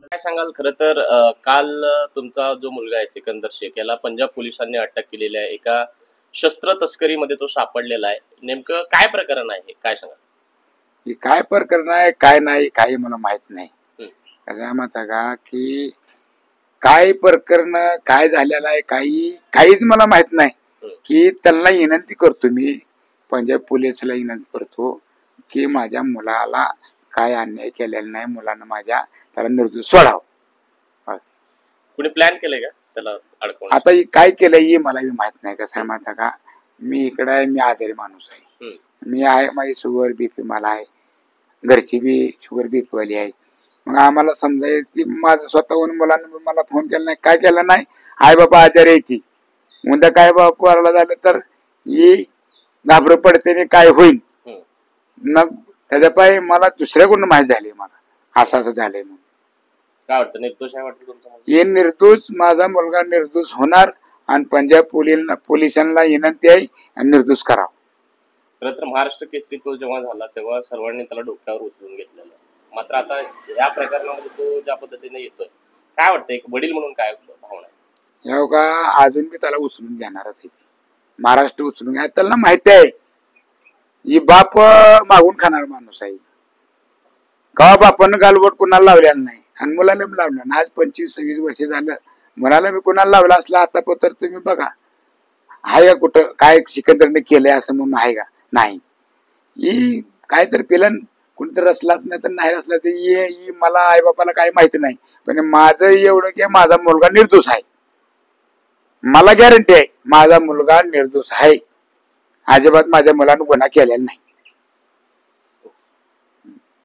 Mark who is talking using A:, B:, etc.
A: काय सांगाल? खरं तर काल तुमचा जो मुलगा आहे सिकंदर शेख याला पंजाब पोलिसांनी अटक केलेली आहे. एका शस्त्र तस्करीमध्ये तो सापडलेला आहे. नेमकं काय प्रकरण आहे, काय सांगाल?
B: हे काय प्रकरण आहे काय नाही काही मला माहित नाही.
A: हम्म.
B: कसं माहित आहे का की काय प्रकरण काय झालेलं आहे काहीच मला माहित नाही. की त्यांना विनंती करतो मी पंजाब पोलिसला विनंती करतो की माझ्या मुलाला काय अन्याय केलेला नाही, मुलानं माझ्या त्याला निर्दोष सोडावं.
A: कुणी प्लॅन केलंय का त्याला अडकवण्याचं?
B: आता हे काय केलंय हे मला माहित नाही. कसं आहे माहिती आहे का, मी इकडे आहे, मी आजारी माणूस आहे. मी आहे, माझी शुगर बीपी मला आहे, घरची बी शुगर बीपी वाली आहे. मग आम्हाला समजा ती माझं स्वतःहून मुलांना मला फोन केला नाही, काय केलं नाही, आई बाबा आजारी यायची उद्या काय बाबा झालं तर ही घाबर पडते काय होईल. मग त्याच्या पायी मला दुसऱ्याकडून माहिती झाली मला असं झालंय. म्हणून
A: काय वाटतं, निर्दोष आहे वाटतं तुमचं?
B: हे निर्दोष, माझा मुलगा निर्दोष होणार आणि पंजाब पोलिसांना विनंती आहे आणि निर्दोष करावं.
A: खरं तर महाराष्ट्र केसरी तो जेव्हा झाला तेव्हा सर्वांनी त्याला डोक्यावर उचलून घेतलेलं. मात्र आता या प्रकरणामध्ये तो ज्या पद्धतीने येतोय, काय वाटतं एक वडील म्हणून काय भावना आहे?
B: हो का, अजून मी त्याला उचलून घेणारच आहे. महाराष्ट्र उचलून घ्या, त्याला माहिती आहे ही बाप मागून खाणार माणूस आहे. का बापानं गालबोट कुणाला लावलेला नाही आणि मुलाला बी लावलं ना. आज 25-26 वर्ष झालं, मुलाला मी कुणाला लावला असला आता तर तुम्ही बघा आहे का कुठं काय सिकंदरने केलंय असं म्हणून आहे का? नाही. ही काय तर पिलन कुणीतरी रचलाच नाही तर नाही रचला तर मला आई बापाला काही माहिती नाही. पण माझं एवढं की माझा मुलगा निर्दोष आहे. मला गॅरंटी आहे माझा मुलगा निर्दोष आहे. अजिबात माझ्या मुलानं गुन्हा केलेला नाही.